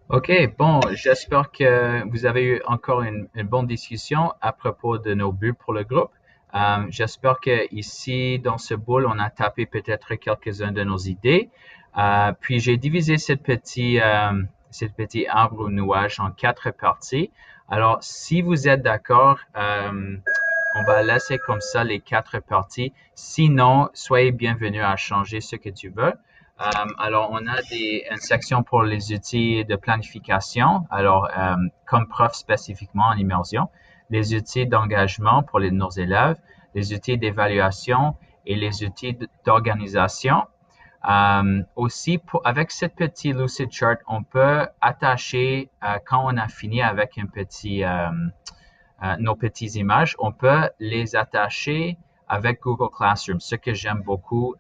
OK, bon, j'espère que vous avez eu encore une bonne discussion à propos de nos buts pour le groupe. J'espère que ici, dans ce bowl, on a tapé peut-être quelques-uns de nos idées. Puis j'ai divisé cette petit arbre ou nuage en 4 parties. Alors, si vous êtes d'accord, on va laisser comme ça les 4 parties. Sinon, soyez bienvenus à changer ce que tu veux. Alors, on a une section pour les outils de planification. Alors, comme prof spécifiquement en immersion, les outils d'engagement pour nos élèves, les outils d'évaluation et les outils d'organisation. Aussi, avec cette petite Lucid Chart, on peut attacher, quand on a fini avec nos petites images, on peut les attacher avec Google Classroom, ce que j'aime beaucoup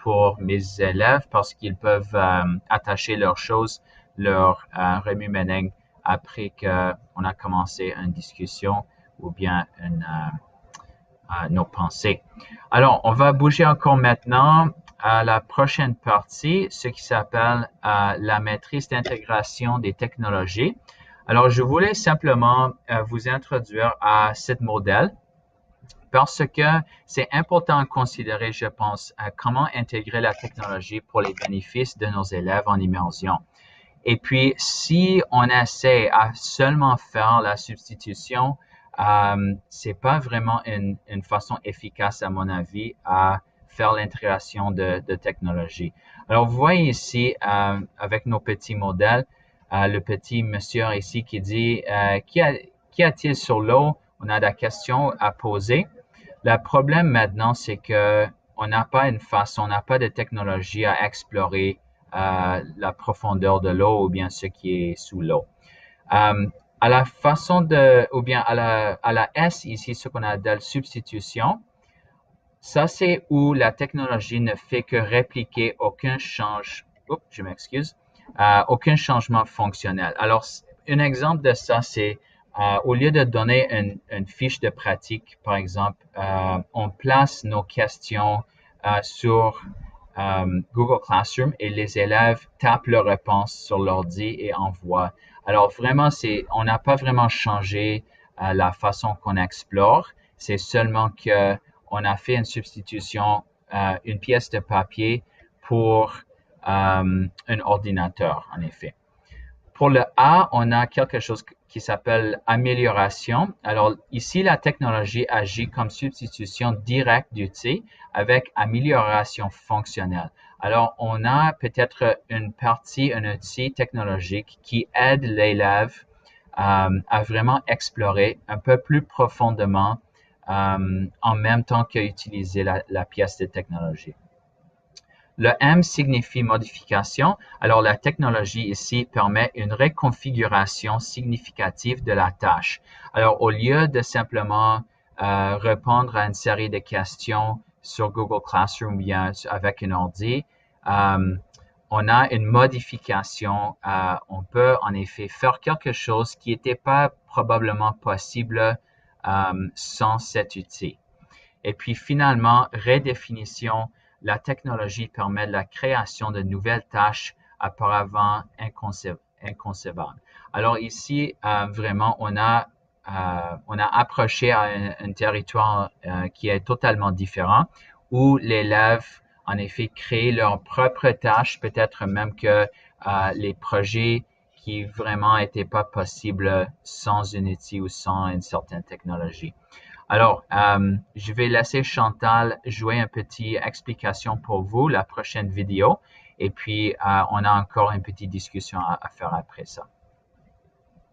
pour mes élèves parce qu'ils peuvent attacher leurs choses, leur remue-ménage après qu'on a commencé une discussion ou bien nos pensées. Alors, on va bouger encore maintenant à la prochaine partie, ce qui s'appelle la maîtrise d'intégration des technologies. Alors, je voulais simplement vous introduire à ce modèle parce que c'est important à considérer, je pense, comment intégrer la technologie pour les bénéfices de nos élèves en immersion. Et puis, si on essaie à seulement faire la substitution, c'est pas vraiment une façon efficace, à mon avis, à faire l'intégration de technologie. Alors, vous voyez ici, avec nos petits modèles, le petit monsieur ici qui dit qu'y a-t-il sur l'eau? On a la question à poser. Le problème maintenant, c'est que on n'a pas on n'a pas de technologie à explorer la profondeur de l'eau ou bien ce qui est sous l'eau. À la façon ou bien à la S ici, ce qu'on a de substitution, ça c'est où la technologie ne fait que répliquer aucun changement fonctionnel. Alors, un exemple de ça, c'est au lieu de donner une fiche de pratique, par exemple, on place nos questions sur Google Classroom et les élèves tapent leurs réponses sur l'ordi et envoient. Alors vraiment, on n'a pas vraiment changé la façon qu'on explore. C'est seulement que on a fait une substitution, une pièce de papier pour un ordinateur, en effet. Pour le A, on a quelque chose qui s'appelle amélioration. Alors ici, la technologie agit comme substitution directe d'outils avec amélioration fonctionnelle. Alors, on a peut-être une partie, un outil technologique qui aide l'élève à vraiment explorer un peu plus profondément en même temps qu'utiliser la pièce de technologie. Le M signifie modification. Alors, la technologie ici permet une reconfiguration significative de la tâche. Alors, au lieu de simplement répondre à une série de questions sur Google Classroom bien avec un ordi, on a une modification. On peut en effet faire quelque chose qui n'était pas probablement possible sans cet outil. Et puis finalement, redéfinition, la technologie permet la création de nouvelles tâches auparavant inconcevables. Alors ici, vraiment, on a approché à un territoire qui est totalement différent, où l'élève, en effet, crée leurs propres tâches, peut-être même que les projets qui vraiment n'étaient pas possibles sans un outil ou sans une certaine technologie. Alors, je vais laisser Chantal jouer une petite explication pour vous, la prochaine vidéo. Et puis, on a encore une petite discussion à faire après ça.